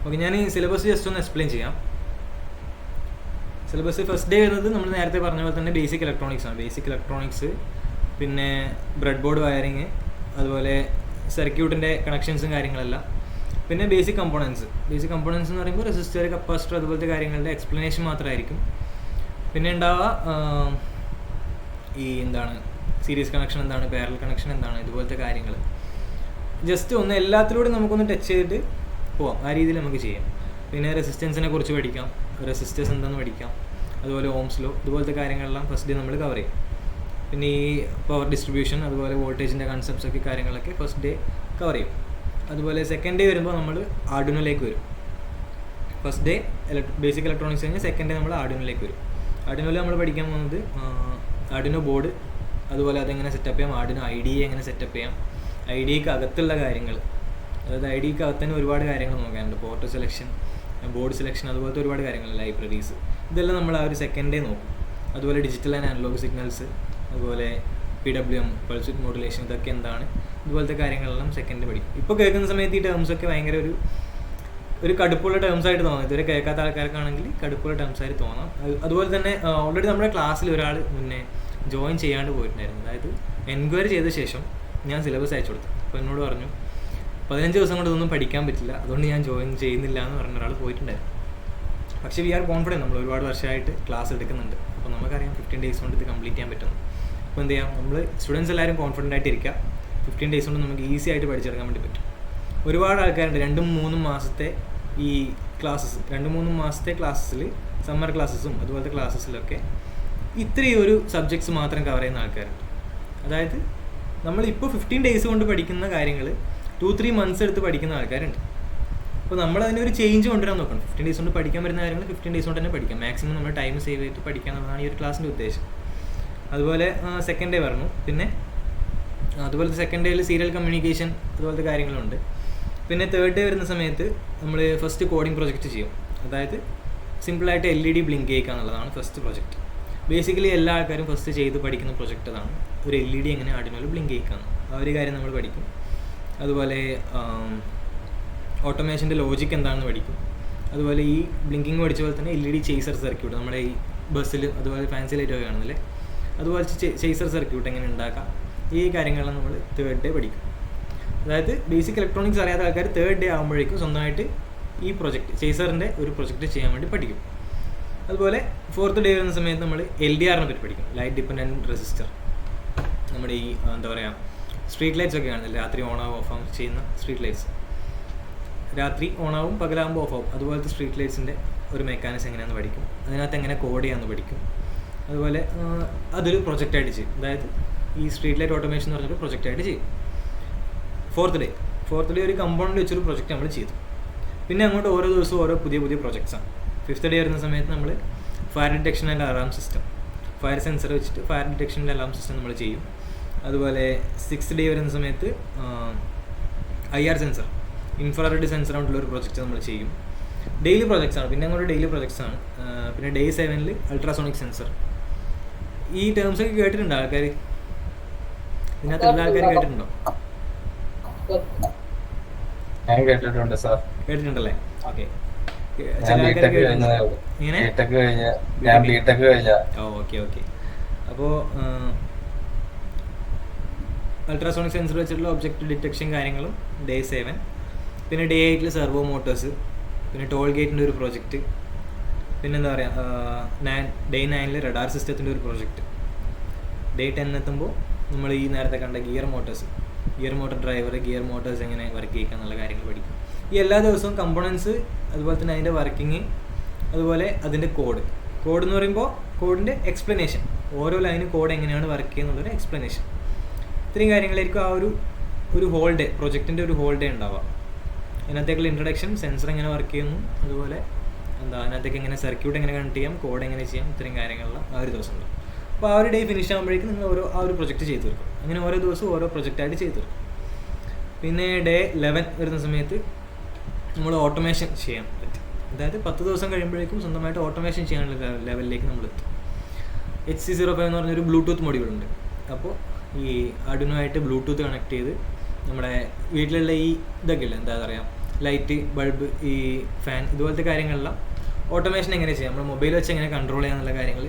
Okay, ഞാൻ ഈ syllabus just ഒന്ന് എക്സ്പ്ലെയിൻ ചെയ്യാം. സിലബസ് ഫസ്റ്റ് ഡേ വരുന്നത് നമ്മൾ നേരത്തെ പറഞ്ഞ പോലെ തന്നെ ബേസിക് ഇലക്ട്രോണിക്സ് ആണ്. ബേസിക് ഇലക്ട്രോണിക്സ്, പിന്നെ ബ്രെഡ് ബോർഡ് വയറിങ്, അതുപോലെ സർക്യൂട്ടിൻ്റെ കണക്ഷൻസും കാര്യങ്ങളെല്ലാം, പിന്നെ ബേസിക് കമ്പോണൻസ്. ബേസിക് കമ്പോണൻസ് എന്ന് പറയുമ്പോൾ റെസിസ്റ്റർ, കപ്പാസിറ്റർ അതുപോലത്തെ കാര്യങ്ങളുടെ എക്സ്പ്ലനേഷൻ മാത്രമായിരിക്കും. പിന്നെ ഉണ്ടാവുക ഈ എന്താണ് സീരീസ് കണക്ഷൻ എന്താണ്, പാരലൽ കണക്ഷൻ എന്താണ്, ഇതുപോലത്തെ കാര്യങ്ങൾ ജസ്റ്റ് ഒന്ന് എല്ലാത്തിലൂടെ നമുക്കൊന്ന് ടച്ച് ചെയ്തിട്ട് പോവാം. ആ രീതിയിൽ നമുക്ക് ചെയ്യാം. പിന്നെ റെസിസ്റ്റൻസിനെ കുറിച്ച് പഠിക്കാം, റെസിസ്റ്റേഴ്സ് എന്താണെന്ന് പഠിക്കാം, അതുപോലെ ഓംസ് ലോ, ഇതുപോലത്തെ കാര്യങ്ങളെല്ലാം ഫസ്റ്റ് ഡേ നമ്മൾ കവർ ചെയ്യും. പിന്നെ ഈ പവർ ഡിസ്ട്രിബ്യൂഷൻ, അതുപോലെ വോൾട്ടേജിൻ്റെ കൺസെപ്റ്റ്സ് ഒക്കെ കാര്യങ്ങളൊക്കെ ഫസ്റ്റ് ഡേ കവർ ചെയ്യും. അതുപോലെ സെക്കൻഡ് ഡേ വരുമ്പോൾ നമ്മൾ ആർഡിനോയിലേക്ക് വരും. ഫസ്റ്റ് ഡേ ബേസിക് ഇലക്ട്രോണിക്സ് കഴിഞ്ഞ് സെക്കൻഡ് ഡേ നമ്മൾ ആർഡിനോയിലേക്ക് വരും. ആർഡിനോയിൽ നമ്മൾ പഠിക്കാൻ പോകുന്നത് ആർഡിനോ ബോർഡ്, അതുപോലെ അതെങ്ങനെ സെറ്റപ്പ് ചെയ്യാം, ആർഡിനോ IDE എങ്ങനെ സെറ്റപ്പ് ചെയ്യാം, IDEക്ക് അകത്തുള്ള കാര്യങ്ങൾ, അതായത് IDEക്ക് അകത്ത് തന്നെ ഒരുപാട് കാര്യങ്ങൾ നോക്കാനുണ്ട്. പോർട്ട് സെലക്ഷൻ, ബോർഡ് സെലക്ഷൻ, അതുപോലത്തെ ഒരുപാട് കാര്യങ്ങൾ, ലൈബ്രറീസ്, ഇതെല്ലാം നമ്മൾ ആ ഒരു സെക്കൻഡ് ഡേ നോക്കും. അതുപോലെ ഡിജിറ്റൽ ആൻഡ് അനലോഗ് സിഗ്നൽസ്, അതുപോലെ PWM, പൾസ് വിഡ്ത്ത് മോഡുലേഷൻ, ഇതൊക്കെ എന്താണ്, ഇതുപോലത്തെ കാര്യങ്ങളെല്ലാം സെക്കൻഡ് പഠിക്കും. ഇപ്പോൾ കേൾക്കുന്ന സമയത്ത് ഈ ടേംസൊക്കെ ഭയങ്കര ഒരു കടുപ്പുള്ള ടേംസ് ആയിട്ട് തോന്നാം. ഇതുവരെ കേൾക്കാത്ത ആൾക്കാർക്കാണെങ്കിൽ കടുപ്പുള്ള ടേംസ് ആയിട്ട് തോന്നാം. അതുപോലെ തന്നെ ഓൾറെഡി നമ്മുടെ ക്ലാസ്സിൽ ഒരാൾ മുന്നേ ജോയിൻ ചെയ്യാണ്ട് പോയിട്ടുണ്ടായിരുന്നു. അതായത് എൻക്വയറി ചെയ്ത ശേഷം ഞാൻ സിലബസ് അയച്ചു കൊടുത്തു. അപ്പോൾ എന്നോട് പറഞ്ഞു 15 ദിവസം കൊണ്ട് ഇതൊന്നും പഠിക്കാൻ പറ്റില്ല, അതുകൊണ്ട് ഞാൻ ജോയിൻ ചെയ്യുന്നില്ല എന്ന് പറഞ്ഞ ഒരാൾ പോയിട്ടുണ്ടായിരുന്നു. പക്ഷേ വി ആർ കോൺഫിഡൻറ്റ്, നമ്മൾ ഒരുപാട് വർഷമായിട്ട് ക്ലാസ് എടുക്കുന്നുണ്ട്. അപ്പോൾ നമുക്കറിയാം 15 ഡേയ്സ് കൊണ്ട് ഇത് കംപ്ലീറ്റ് ചെയ്യാൻ പറ്റുന്നു. അപ്പോൾ എന്ത് ചെയ്യാം, നമ്മൾ സ്റ്റുഡൻസ് എല്ലാവരും കോൺഫിഡൻ്റ് ആയിട്ട് ഇരിക്കുക. 15 ഡേയ്സ് കൊണ്ട് നമുക്ക് ഈസി ആയിട്ട് പഠിച്ചെടുക്കാൻ വേണ്ടി പറ്റും. ഒരുപാട് ആൾക്കാരുണ്ട് 2-3 മാസത്തെ ഈ ക്ലാസ്സസ്, 2-3 മാസത്തെ ക്ലാസ്സസിൽ, സമ്മർ ക്ലാസ്സസും അതുപോലത്തെ ക്ലാസ്സസിലൊക്കെ ഇത്രയും ഒരു സബ്ജക്ട്സ് മാത്രം കവർ ചെയ്യുന്ന ആൾക്കാരുണ്ട്. അതായത് നമ്മളിപ്പോൾ 15 ഡേയ്സ് കൊണ്ട് പഠിക്കുന്ന കാര്യങ്ങൾ 2-3 മന്ത്സ് എടുത്ത് പഠിക്കുന്ന ആൾക്കാരുണ്ട്. അപ്പോൾ നമ്മൾ അതിനൊരു ചേഞ്ച് കൊണ്ടുവരാൻ നോക്കണം. 15 ഡേയ്സ് കൊണ്ട് പഠിക്കാൻ പറ്റുന്ന കാര്യങ്ങൾ 15 ഡേയ്സ് കൊണ്ട് തന്നെ പഠിക്കാം. മാക്സിമം നമ്മൾ ടൈം സേവ് ചെയ്തിട്ട് പഠിക്കുക എന്നുള്ളതാണ് ഈ ഒരു ക്ലാസ്സിൻ്റെ ഉദ്ദേശം. അതുപോലെ സെക്കൻഡ് ഡേ പറഞ്ഞു. പിന്നെ അതുപോലെ സെക്കൻഡ് ഡേയിൽ സീരിയൽ കമ്മ്യൂണിക്കേഷൻ അതുപോലത്തെ കാര്യങ്ങളുണ്ട്. പിന്നെ തേർഡ് ഡേ വരുന്ന സമയത്ത് നമ്മൾ ഫസ്റ്റ് കോഡിംഗ് പ്രൊജക്റ്റ് ചെയ്യും. അതായത് സിമ്പിളായിട്ട് LED ബ്ലിങ്ക് ചെയ്യിക്കുക എന്നുള്ളതാണ് ഫസ്റ്റ് പ്രൊജക്റ്റ്. ബേസിക്കലി എല്ലാ ആൾക്കാരും ഫസ്റ്റ് ചെയ്ത് പഠിക്കുന്ന പ്രൊജക്റ്റ് അതാണ്. ഒരു LED എങ്ങനെ ആർഡിനോയിൽ ബ്ലിങ്ക് ചെയ്യിക്കാന്ന് ആ ഒരു കാര്യം നമ്മൾ പഠിക്കും. അതുപോലെ ഓട്ടോമേഷൻ്റെ ലോജിക്ക് എന്താണെന്ന് പഠിക്കും. അതുപോലെ ഈ ബ്ലിങ്കിങ് പഠിച്ച പോലെ തന്നെ LED ചേസർ സർക്യൂട്ട്, നമ്മുടെ ഈ ബസ്സിൽ അതുപോലെ ഫാൻസി ലൈറ്റൊക്കെ കാണുന്നില്ലേ, അതുപോലെ ചേസർ സർക്യൂട്ട് എങ്ങനെ ഉണ്ടാക്കാം, ഈ കാര്യങ്ങളെല്ലാം നമ്മൾ തേർഡ് ഡേ പഠിക്കും. അതായത് ബേസിക് ഇലക്ട്രോണിക്സ് അറിയാത്ത ആൾക്കാർ തേർഡ് ഡേ ആകുമ്പോഴേക്കും സ്വന്തമായിട്ട് ഈ പ്രൊജക്റ്റ് ചേസറിൻ്റെ ഒരു പ്രൊജക്റ്റ് ചെയ്യാൻ വേണ്ടി പഠിക്കും. അതുപോലെ ഫോർത്ത് ഡേ വരുന്ന സമയത്ത് നമ്മൾ LDRനെ പറ്റി പഠിക്കും, ലൈറ്റ് ഡിപ്പെൻഡൻറ്റ് റെസിസ്റ്റർ. നമ്മുടെ ഈ എന്താ പറയുക സ്ട്രീറ്റ് ലൈറ്റ്സ് ഒക്കെ ആണെന്നില്ല, രാത്രി ഓണാവും ഓഫാവും ചെയ്യുന്ന സ്ട്രീറ്റ് ലൈറ്റ്സ്, രാത്രി ഓണാവും പകലാകുമ്പോൾ ഓഫാവും, അതുപോലത്തെ സ്ട്രീറ്റ് ലൈറ്റ്സിൻ്റെ ഒരു മെക്കാനിസം എങ്ങനെയാണെന്ന് പഠിക്കും. അതിനകത്ത് എങ്ങനെ കോഡ് ചെയ്യാമെന്ന് പഠിക്കും. അതുപോലെ അതൊരു പ്രൊജക്റ്റായിട്ട് ചെയ്യും. അതായത് ഈ സ്ട്രീറ്റ് ലൈറ്റ് ഓട്ടോമേഷൻ എന്ന് പറഞ്ഞൊരു പ്രൊജക്റ്റായിട്ട് ചെയ്യും. ഫോർത്ത് ഡേ ഒരു കമ്പോണൻ്റ് വെച്ചൊരു പ്രൊജക്റ്റ് നമ്മൾ ചെയ്തു. പിന്നെ അങ്ങോട്ട് ഓരോ ദിവസവും ഓരോ പുതിയ പ്രൊജക്ട്സാണ്. ഫിഫ്ത്ത് ഡേ വരുന്ന സമയത്ത് നമ്മൾ fire detection and alarm system, fire sensor വെച്ചിട്ട് fire detection and alarm system നമ്മൾ ചെയ്യും. അതുപോലെ സിക്സ്ത് ഡേ വരുന്ന സമയത്ത് IR സെൻസർ, ഇൻഫ്രാറെഡ് സെൻസർ ആയിട്ടുള്ള ഒരു പ്രൊജക്റ്റ് നമ്മൾ ചെയ്യും. ഡെയിലി പ്രൊജക്ട്സാണ്. പിന്നെ അങ്ങോട്ട് ഡെയിലി പ്രൊജക്ട്സാണ്. പിന്നെ ഡേ 7 അൾട്രാസോണിക് സെൻസർ. ഈ ടേംസ് ഒക്കെ കേട്ടിട്ടുണ്ടോ ആൾക്കാർ? ഇതിനകത്ത് എല്ലാ ആൾക്കാരും കേട്ടിട്ടുണ്ടോ? ഞാൻ കേട്ടിട്ടുണ്ട് സാർ. കേട്ടിട്ടുണ്ടല്ലേ? ഓക്കെ. ഓക്കെ. അപ്പോൾ അൾട്രാസോണിക് സെൻസർ വെച്ചിട്ടുള്ള ഒബ്ജക്റ്റ് ഡിറ്റക്ഷൻ കാര്യങ്ങളും ഡേ 7. പിന്നെ ഡേ 8 സെർവോ മോട്ടോഴ്സ്, പിന്നെ ടോൾ ഗേറ്റിൻ്റെ ഒരു പ്രോജക്റ്റ്, പിന്നെന്താ പറയുക ഡേ 9 റഡാർ സിസ്റ്റത്തിൻ്റെ ഒരു പ്രോജക്റ്റ്. ഡേ 10 എത്തുമ്പോൾ നമ്മൾ ഈ നേരത്തെ കണ്ട gear motor driver, gear motors എങ്ങനെ വർക്ക് ചെയ്യുക എന്നുള്ള കാര്യങ്ങൾ പഠിക്കും. ഈ എല്ലാ ദിവസവും കമ്പോണൻസ്, അതുപോലെ തന്നെ അതിൻ്റെ വർക്കിംഗ്, അതുപോലെ അതിൻ്റെ കോഡ് എന്ന് പറയുമ്പോൾ കോഡിൻ്റെ എക്സ്പ്ലനേഷൻ, ഓരോ ലൈന് കോഡ് എങ്ങനെയാണ് വർക്ക് ചെയ്യുന്നുള്ളൊരു എക്സ്പ്ലനേഷൻ. ഇത്രയും കാര്യങ്ങളായിരിക്കും ആ ഒരു ഹോൾ ഡേ, പ്രൊജക്റ്റിൻ്റെ ഒരു ഹോൾ ഡേ ഉണ്ടാവുക. അതിനകത്തേക്കുള്ള ഇൻട്രഡക്ഷൻ, സെൻസർ എങ്ങനെ വർക്ക് ചെയ്യുന്നു, അതുപോലെ അതിനകത്തേക്ക് എങ്ങനെ സർക്യൂട്ട് എങ്ങനെ കണക്ട് ചെയ്യാം, കോഡ് എങ്ങനെ ചെയ്യാം, ഇത്രയും കാര്യങ്ങളുള്ള ആ ഒരു ദിവസം ഉണ്ടാവും. അപ്പോൾ ആ ഒരു ഡേ ഫിനിഷ് ആകുമ്പോഴേക്കും നിങ്ങൾ ആ ഒരു പ്രൊജക്റ്റ് ചെയ്ത് തീർക്കും. അങ്ങനെ ഓരോ ദിവസവും ഓരോ പ്രൊജക്റ്റായിട്ട് ചെയ്ത് തീർക്കും. പിന്നെ ഡേ 11 വരുന്ന സമയത്ത് നമ്മൾ ഓട്ടോമേഷൻ ചെയ്യാൻ പറ്റും. അതായത് 10 ദിവസം കഴിയുമ്പോഴേക്കും സ്വന്തമായിട്ട് ഓട്ടോമേഷൻ ചെയ്യാനുള്ള ലെവലിലേക്ക് നമ്മൾ എത്തും. HC05 എന്ന് പറഞ്ഞൊരു ബ്ലൂടൂത്ത് മൊഡ്യൂളുണ്ട്. അപ്പോൾ ഈ ആർഡിനോ ആയിട്ട് ബ്ലൂടൂത്ത് കണക്ട് ചെയ്ത് നമ്മുടെ വീട്ടിലുള്ള ഈ ഇതൊക്കെ ഇല്ല, എന്താ പറയുക, ലൈറ്റ്, ബൾബ്, ഈ ഫാൻ ഇതുപോലത്തെ കാര്യങ്ങളെല്ലാം ഓട്ടോമേഷൻ എങ്ങനെ ചെയ്യാം, നമ്മൾ മൊബൈൽ വെച്ച് എങ്ങനെ കൺട്രോൾ ചെയ്യാന്നുള്ള കാര്യങ്ങൾ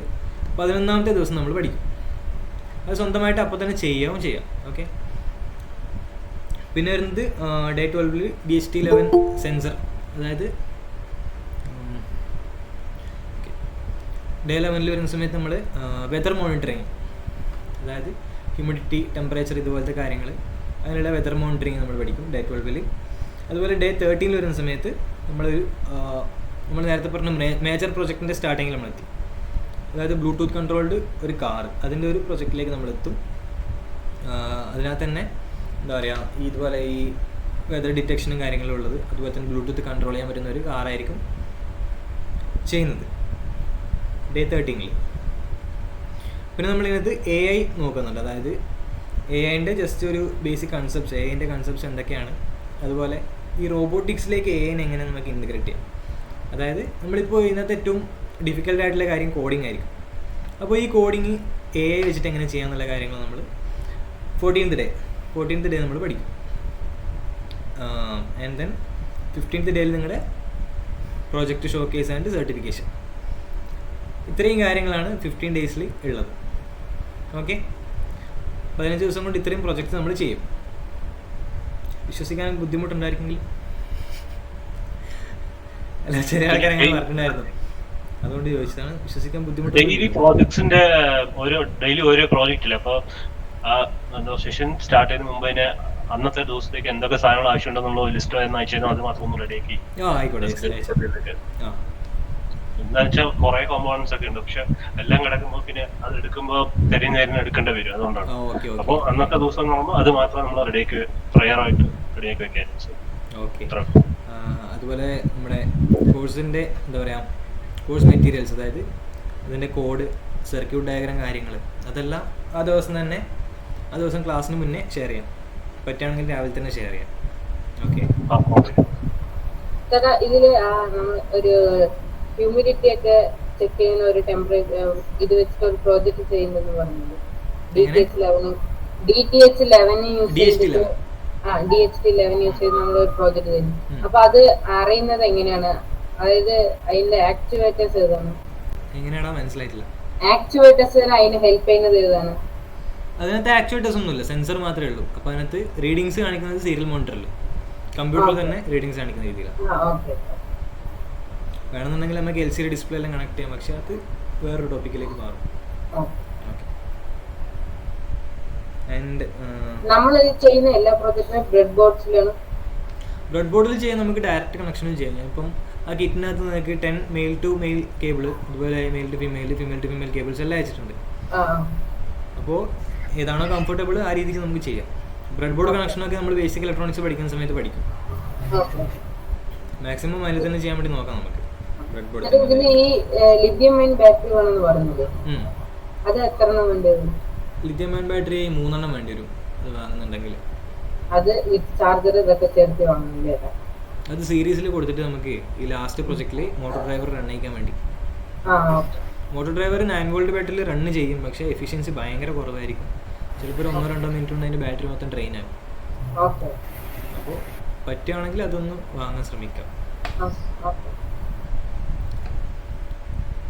11ാമത്തെ ദിവസം നമ്മൾ പഠിക്കും. അത് സ്വന്തമായിട്ട് അപ്പോൾ തന്നെ ചെയ്യാം. ഓക്കെ. പിന്നെ വരുന്നത് ഡേ 12 DHT11 സെൻസർ, അതായത് ഡേ 11 വരുന്ന സമയത്ത് നമ്മൾ വെതർ മോണിറ്ററിങ്, അതായത് ഹ്യൂമിഡിറ്റി, ടെമ്പറേച്ചർ ഇതുപോലത്തെ കാര്യങ്ങൾ, അതിനുള്ള വെതർ മോണിറ്ററിങ് നമ്മൾ പഠിക്കും ഡേ 12. അതുപോലെ ഡേ 13 വരുന്ന സമയത്ത് നമ്മൾ നേരത്തെ പറഞ്ഞ മേജർ പ്രൊജക്റ്റിൻ്റെ സ്റ്റാർട്ടിങ്ങിൽ നമ്മളെത്തി. അതായത് ബ്ലൂടൂത്ത് കൺട്രോൾഡ് ഒരു കാർ, അതിൻ്റെ ഒരു പ്രൊജക്റ്റിലേക്ക് നമ്മളെത്തും. അതിനകത്ത് തന്നെ എന്താ പറയുക, ഇതുപോലെ ഈ വെതർ ഡിറ്റക്ഷനും കാര്യങ്ങളും ഉള്ളത്, അതുപോലെ തന്നെ ബ്ലൂടൂത്ത് കൺട്രോൾ ചെയ്യാൻ പറ്റുന്ന ഒരു കാറായിരിക്കും ചെയ്യുന്നത് ഡേ 13. പിന്നെ നമ്മളിതിനകത്ത് AI നോക്കുന്നുണ്ട്. അതായത് AI-ൻ്റെ ജസ്റ്റ് ഒരു ബേസിക് കൺസെപ്റ്റ്സ്, AI-ൻ്റെ കൺസെപ്റ്റ്സ് എന്തൊക്കെയാണ്, അതുപോലെ ഈ റോബോട്ടിക്സിലേക്ക് AI-നെ എങ്ങനെ നമുക്ക് ഇൻറ്റഗ്രേറ്റ് ചെയ്യാം. അതായത് നമ്മളിപ്പോൾ ഇതിനകത്ത് ഏറ്റവും ഡിഫിക്കൽട്ടായിട്ടുള്ള കാര്യം കോഡിംഗ് ആയിരിക്കും. അപ്പോൾ ഈ കോഡിങ് AI വെച്ചിട്ട് എങ്ങനെ ചെയ്യാമെന്നുള്ള കാര്യങ്ങൾ നമ്മൾ 14th ഡേ നമ്മൾ പഠിക്കും. ആൻഡ് ദെൻ 15th ഡേയിൽ നിങ്ങളുടെ പ്രോജക്റ്റ് ഷോക്കേസ് ആൻഡ് സർട്ടിഫിക്കേഷൻ. ഇത്രയും കാര്യങ്ങളാണ് 15 ഡേയ്സിൽ ഉള്ളത്. ഓക്കെ. 15 ദിവസം കൊണ്ട് ഇത്രയും പ്രൊജക്റ്റ് നമ്മൾ ചെയ്യും. വിശ്വസിക്കാൻ ബുദ്ധിമുട്ടുണ്ടായിരിക്കെങ്കിൽ, അല്ല ചെറിയ ആൾക്കാർ അങ്ങനെ പറഞ്ഞിട്ടുണ്ടായിരുന്നു, അതുകൊണ്ട് ചോദിച്ചതാണ്. വിശ്വസിക്കാൻ ബുദ്ധിമുട്ട്. ഡെയിലി ഓരോ പ്രോജക്റ്റ് ഇല്ല. അപ്പോൾ സെഷൻ സ്റ്റാർട്ട് ചെയ്യുന്ന മുമ്പ് തന്നെ അന്നത്തെ ദിവസത്തേക്ക് എന്തൊക്കെ സാധനങ്ങൾ ആവശ്യമുണ്ടെന്നുള്ള ലിസ്റ്റ് അയച്ചു അത് മാത്രം ഒന്ന് റെഡിയാക്കി. എന്താ വെച്ചാൽ കുറെ കോമ്പൗണ്ട്സ് ഒക്കെ ഉണ്ട്, പക്ഷെ എല്ലാം കിടക്കുമ്പോൾ പിന്നെ അത് എടുക്കുമ്പോൾ തെരഞ്ഞു എടുക്കേണ്ടി വരും. അതുകൊണ്ടാണ്. അപ്പോൾ അന്നത്തെ ദിവസം നോക്കുമ്പോൾ അത് മാത്രം നമ്മൾ റെഡിയാക്കി പ്രയറായിട്ട് റെഡിയാക്കി വെക്കാൻ. അതുപോലെ നമ്മുടെ കോഴ്സിൻ്റെ എന്താ പറയുക, കോഴ്സ് മെറ്റീരിയൽസ്, അതായത് അതിൻ്റെ കോഡ്, സർക്യൂട്ട് ഡയഗ്രാം കാര്യങ്ങൾ, അതെല്ലാം ആ ദിവസം ക്ലാസ്സിന് മുന്നേ ഷെയർ ചെയ്യാം. പറ്റുകയാണെങ്കിൽ രാവിലെ തന്നെ ഷെയർ ചെയ്യാം. ഓക്കെ. ഇതില് ഒരു ഹ്യൂമിഡിറ്റി ഒക്കെ ചെക്ക് ചെയ്യുന്ന ഒരു ടെമ്പറേച്ചർ ഇത് വെച്ചിട്ട് ഒരു പ്രോജക്റ്റ് ചെയ്യുന്നെന്ന് പറഞ്ഞത് DTH11 യൂസ് ചെയ്ത് നമ്മൾ ഒരു പ്രോജക്റ്റ് ചെയ്യുന്നു. അപ്പൊ അത് അറിയുന്നത് എങ്ങനെയാണ്? അതായത് അതിന്റെ ആക്ടിവേറ്റേഴ്സ് ഏതാണ്? എങ്ങനെയാണോ മനസ്സിലായിട്ടില്ല. ആക്ടിവേറ്റേഴ്സ് അതിന് ഹെൽപ്പ് ചെയ്യുന്നത് ഏതാണ്? അതിനകത്ത് ആക്ടിവേറ്റേഴ്സ് ഒന്നുമില്ല, സെൻസർ മാത്രമേ ഉള്ളൂ. അപ്പോൾ അതിനകത്ത് റീഡിങ്സ് കാണിക്കുന്നത് സീരിയൽ മോണിറ്ററിൽ, കമ്പ്യൂട്ടറിൽ തന്നെ റീഡിങ്സ് കാണിക്കുന്ന രീതിയിലാണ്. വേണമെന്നുണ്ടെങ്കിൽ നമുക്ക് LCD ഡിസ്പ്ലേ എല്ലാം കണക്ട് ചെയ്യാം, പക്ഷെ അത് വേറൊരു ടോപ്പിക്കിലേക്ക് മാറും. ആൻഡ് നമ്മൾ ചെയ്യുന്ന എല്ലാ പ്രോജക്റ്റിനും ബ്രെഡ് ബോർഡിൽ ചെയ്യാൻ നമുക്ക് ഡയറക്റ്റ് കണക്ഷനും ചെയ്യാം. ഇപ്പം ആ കിറ്റിനകത്ത് നിങ്ങൾക്ക് 10 മെയിൽ ടു മെയിൽ കേബിൾ, അതുപോലെ male to female, female to female cables എല്ലാം അയച്ചിട്ടുണ്ട്. അപ്പോൾ ഏതാണോ കംഫർട്ടബിൾ ആ രീതിക്ക് നമുക്ക് ചെയ്യാം. ബ്രെഡ് ബോർഡ് കണക്ഷനൊക്കെ നമ്മൾ ബേസിക് ഇലക്ട്രോണിക്സ് പഠിക്കുന്ന സമയത്ത് പഠിക്കും. മാക്സിമം അതിൽ തന്നെ ചെയ്യാൻ വേണ്ടി നോക്കാം നമുക്ക്. Bread board lithium ion battery വേണമെന്ന് പറഞ്ഞത്, അത് എത്ര എണ്ണം വേണ്ടത്? ലിഥിയം അയൺ ബാറ്ററി 3 എണ്ണം വേണ്ടി വരും അത് വാങ്ങുന്നുണ്ടെങ്കിൽ. അത് ചാർജർ ഇതൊക്കെ ചേർത്ത് വാങ്ങുന്നില്ലേ? അത് സീരീസിൽ കൊടുത്തിട്ട് നമുക്ക് ഈ ലാസ്റ്റ് പ്രൊജക്റ്റിൽ മോട്ടോർ ഡ്രൈവർ റൺ ചെയ്യിക്കാൻ വേണ്ടി. മോട്ടോർ ഡ്രൈവർ 9 വോൾട്ട് ബാറ്ററിയിൽ റൺ ചെയ്യും, പക്ഷേ എഫിഷ്യൻസി ഭയങ്കര കുറവായിരിക്കും. ചിലപ്പോൾ 1-2 മിനിറ്റ് കൊണ്ട് അതിൻ്റെ ബാറ്ററി മൊത്തം ഡ്രെയിൻ ആകും. അപ്പോൾ പറ്റുകയാണെങ്കിൽ അതൊന്ന് വാങ്ങാൻ ശ്രമിക്കാം.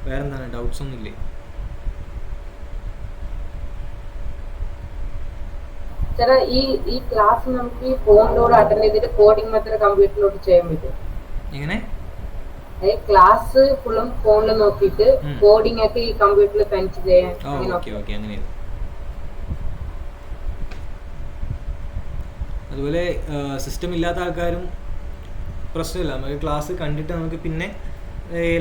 വേറെന്താണ്, ഡൗട്ട്സ് ഒന്നും ഇല്ലേ? ചേട്ടാ ഈ ക്ലാസ് നമുക്ക് ഈ ഫോണിലൂടെ അറ്റൻഡ് ചെയ്തിട്ട് കോഡിംഗ് മാത്രമേ കമ്പ്യൂട്ടറിലോട്ട് ചെയ്യാൻ പറ്റും? എങ്ങനെ? ക്ലാസ് ഫുള്ളും ഫോണിൽ നോക്കിയിട്ട് കോഡിംഗ് ഒക്കെ ഈ കമ്പ്യൂട്ടറിൽ തനിച്ച് ചെയ്യാൻ? അങ്ങനെ. അതുപോലെ സിസ്റ്റം ഇല്ലാത്ത ആൾക്കാരും പ്രശ്നമില്ല, നമുക്ക് ക്ലാസ് കണ്ടിട്ട് നമുക്ക് പിന്നെ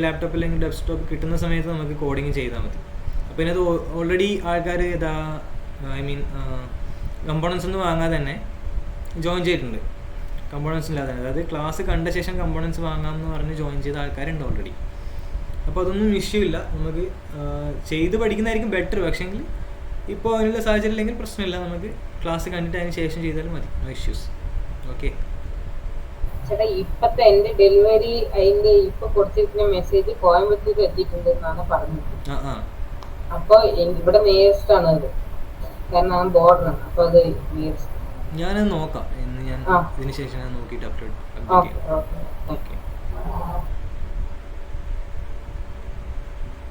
ലാപ്ടോപ്പ് അല്ലെങ്കിൽ ഡെസ്ക്ടോപ്പ് കിട്ടുന്ന സമയത്ത് നമുക്ക് കോഡിങ് ചെയ്താൽ മതി. അപ്പോൾ ഇതിനകത്ത് ഓൾറെഡി ആൾക്കാർ കമ്പോണൻസ് ഒന്നും വാങ്ങാതെ തന്നെ ജോയിൻ ചെയ്തിട്ടുണ്ട്. കമ്പോണൻസ് ഇല്ലാതെ തന്നെ, അതായത് ക്ലാസ് കണ്ട ശേഷം കമ്പോണൻസ് വാങ്ങാമെന്ന് പറഞ്ഞ് ജോയിൻ ചെയ്ത ആൾക്കാരുണ്ട് ഓൾറെഡി. അപ്പോൾ അതൊന്നും ഇഷ്യൂ ഇല്ല, നമുക്ക് ചെയ്ത് പഠിക്കുന്നതായിരിക്കും ബെറ്റർ. പക്ഷേങ്കിൽ ഇപ്പോൾ അതിനുള്ള സാഹചര്യം ഇല്ലെങ്കിൽ പ്രശ്നമില്ല, നമുക്ക് ക്ലാസ് കണ്ടിട്ട് അതിന് ശേഷം ചെയ്താലും മതി, നോ ഇഷ്യൂസ്. ഓക്കെ. ചേട്ടാ ഇപ്പത്തെ എന്റെ ഡെലിവറി അതിന്റെ ഇപ്പൊ കൊടുത്തിരിക്കുന്ന മെസ്സേജ് കോയമ്പത്തൂർ എത്തിയിട്ടുണ്ട് എന്നാണ് പറഞ്ഞത്. അപ്പൊ ഇവിടെ നിയറസ്റ്റ് ആണ് അത്, കാരണം ബോർഡറാണ്. അപ്പൊ അത് നിയറസ്റ്റ് ഞാനത് നോക്കാം, ഞാൻ ഇതിന് ശേഷം ഞാൻ നോക്കിയിട്ട് അപ്ഡേറ്റ് അപ്ഡേറ്റ് ചെയ്യാം. ഓക്കെ